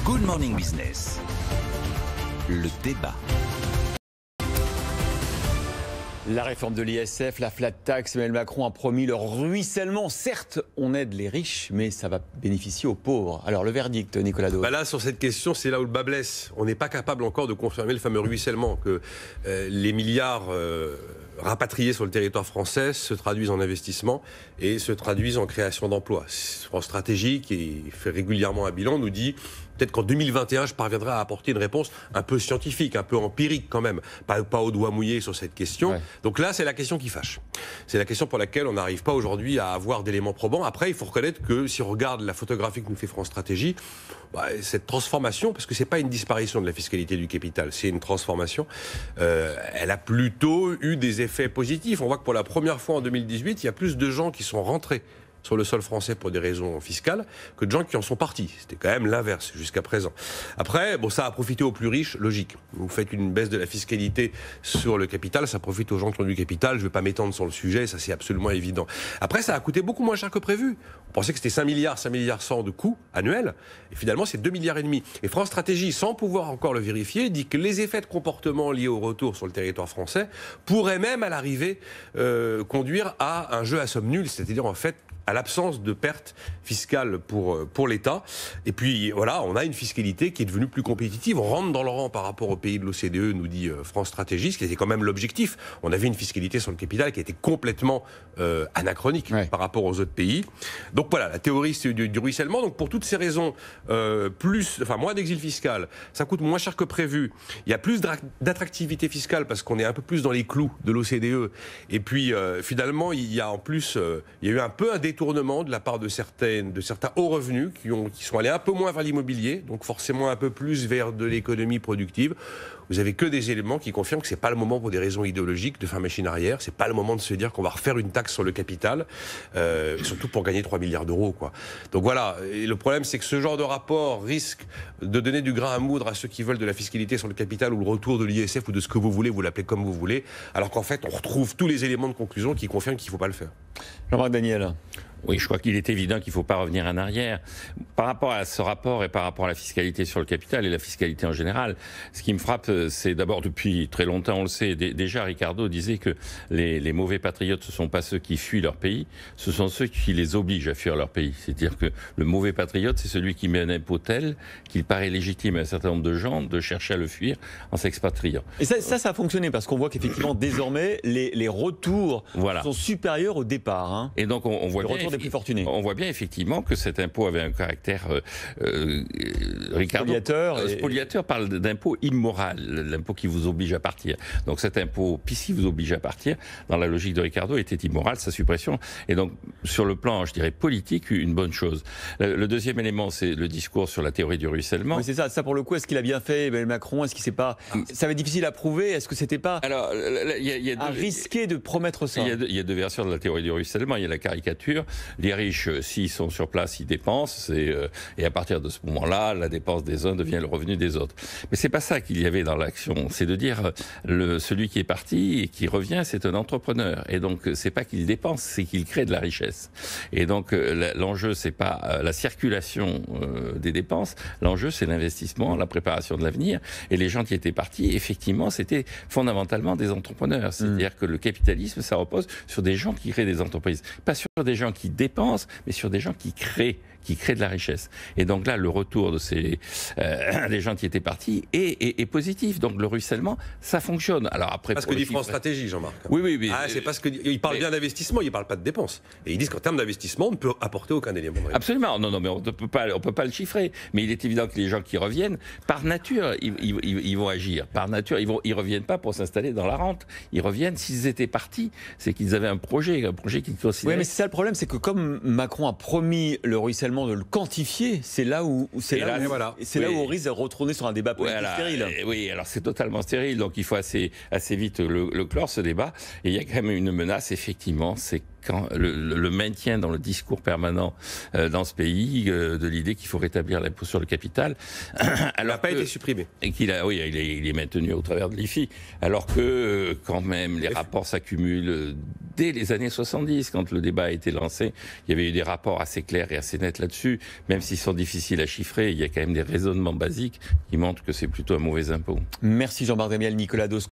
Good Morning Business. Le débat. La réforme de l'ISF, la flat tax, Emmanuel Macron a promis le ruissellement. Certes, on aide les riches, mais ça va bénéficier aux pauvres. Alors le verdict, Nicolas Dose. Là, sur cette question, c'est là où le bas blesse. On n'est pas capable encore de confirmer le fameux ruissellement, que les milliards rapatriés sur le territoire français se traduisent en investissement et se traduisent en création d'emplois. France Stratégie, qui fait régulièrement un bilan, nous dit peut-être qu'en 2021, je parviendrai à apporter une réponse un peu scientifique, un peu empirique quand même, pas au doigt mouillé sur cette question. Ouais. Donc là, c'est la question qui fâche. C'est la question pour laquelle on n'arrive pas aujourd'hui à avoir d'éléments probants. Après, il faut reconnaître que si on regarde la photographie que nous fait France Stratégie, cette transformation, parce que c'est pas une disparition de la fiscalité du capital, c'est une transformation, elle a plutôt eu des effets positifs. On voit que pour la première fois en 2018, il y a plus de gens qui sont rentrés sur le sol français pour des raisons fiscales que de gens qui en sont partis. C'était quand même l'inverse jusqu'à présent. Après, ça a profité aux plus riches, logique. Vous faites une baisse de la fiscalité sur le capital, ça profite aux gens qui ont du capital. Je ne vais pas m'étendre sur le sujet, ça c'est absolument évident. Après, ça a coûté beaucoup moins cher que prévu. On pensait que c'était 5 milliards 100 de coûts annuels, et finalement c'est 2,5 milliards. Et France Stratégie, sans pouvoir encore le vérifier, dit que les effets de comportement liés au retour sur le territoire français pourraient même à l'arrivée conduire à un jeu à somme nulle, c'est-à-dire en fait à l'absence de pertes fiscales pour l'État. Et puis voilà, on a une fiscalité qui est devenue plus compétitive. On rentre dans le rang par rapport aux pays de l'OCDE, nous dit France Stratégie, ce qui était quand même l'objectif. On avait une fiscalité sur le capital qui était complètement anachronique par rapport aux autres pays. Donc voilà, la théorie c'est du ruissellement. Donc pour toutes ces raisons, moins d'exil fiscal, ça coûte moins cher que prévu. Il y a plus d'attractivité fiscale parce qu'on est un peu plus dans les clous de l'OCDE. Et puis finalement, il y a eu un peu un détournement de la part de certains hauts revenus qui sont allés un peu moins vers l'immobilier, donc forcément un peu plus vers de l'économie productive. Vous avez que des éléments qui confirment que c'est pas le moment pour des raisons idéologiques de faire machine arrière, c'est pas le moment de se dire qu'on va refaire une taxe sur le capital, surtout pour gagner 3 milliards d'euros, quoi. Donc voilà, et le problème c'est que ce genre de rapport risque de donner du grain à moudre à ceux qui veulent de la fiscalité sur le capital ou le retour de l'ISF ou de ce que vous voulez, vous l'appelez comme vous voulez, alors qu'en fait on retrouve tous les éléments de conclusion qui confirment qu'il ne faut pas le faire. Jean-Marc Daniel. Oui, je crois qu'il est évident qu'il ne faut pas revenir en arrière. Par rapport à ce rapport et par rapport à la fiscalité sur le capital et la fiscalité en général, ce qui me frappe, c'est d'abord depuis très longtemps, on le sait, déjà Ricardo disait que les mauvais patriotes, ce ne sont pas ceux qui fuient leur pays, ce sont ceux qui les obligent à fuir leur pays. C'est-à-dire que le mauvais patriote, c'est celui qui met un impôt tel qu'il paraît légitime à un certain nombre de gens de chercher à le fuir en s'expatriant. Et ça a fonctionné parce qu'on voit qu'effectivement, désormais, les retours sont supérieurs au départ. Hein. Et donc on voit bien... des plus fortunés. On voit bien effectivement que cet impôt avait un caractère Ricardo, spoliateur parle d'impôt immoral, l'impôt qui vous oblige à partir. Donc cet impôt, puisqu'il vous oblige à partir, dans la logique de Ricardo, était immoral, sa suppression. Et donc sur le plan, je dirais, politique, une bonne chose. Le deuxième élément, c'est le discours sur la théorie du ruissellement. Oui, c'est ça. Ça pour le coup, est-ce qu'il a bien fait, Emmanuel Macron? Est-ce qu'il s'est pas... Ça va être difficile à prouver. Est-ce que c'était pas risqué de promettre ça? Il y a deux versions de la théorie du ruissellement. Il y a la caricature. Les riches, s'ils sont sur place, ils dépensent, et à partir de ce moment-là, la dépense des uns devient le revenu des autres. Mais c'est pas ça qu'il y avait dans l'action. C'est de dire, celui qui est parti et qui revient, c'est un entrepreneur. Et donc, c'est pas qu'il dépense, c'est qu'il crée de la richesse. Et donc, l'enjeu, c'est pas la circulation des dépenses. L'enjeu, c'est l'investissement, la préparation de l'avenir. Et les gens qui étaient partis, effectivement, c'était fondamentalement des entrepreneurs. C'est-à-dire que le capitalisme, ça repose sur des gens qui créent des entreprises. Pas sur des gens qui dépensent, mais sur des gens qui créent de la richesse. Et donc là, le retour de ces des gens qui étaient partis est positif. Donc le ruissellement, ça fonctionne. Alors après, parce que dit France Stratégie, Jean-Marc. Oui. C'est parce qu'il parle bien d'investissement, il ne parle pas de dépenses. Et ils disent qu'en termes d'investissement, on ne peut apporter aucun élément. Absolument. Non, mais on ne peut pas le chiffrer. Mais il est évident que les gens qui reviennent, par nature, ils vont agir. Par nature, ils reviennent pas pour s'installer dans la rente. Ils reviennent, s'ils étaient partis, c'est qu'ils avaient un projet qu'ils considéraient. Oui, mais c'est ça le problème, c'est que comme Macron a promis le ruissellement de le quantifier, c'est là où on risque de retourner sur un débat politique stérile. Oui, alors c'est totalement stérile, donc il faut assez vite le clore ce débat. Et il y a quand même une menace, effectivement, c'est le maintien dans le discours permanent dans ce pays de l'idée qu'il faut rétablir l'impôt sur le capital. Il n'a pas été supprimé. Et il est maintenu au travers de l'IFI. Alors que, quand même, les rapports s'accumulent dès les années 70, quand le débat a été lancé. Il y avait eu des rapports assez clairs et assez nets là-dessus. Même s'ils sont difficiles à chiffrer, il y a quand même des raisonnements basiques qui montrent que c'est plutôt un mauvais impôt. Merci Jean-Marc Damiel, Nicolas Dos.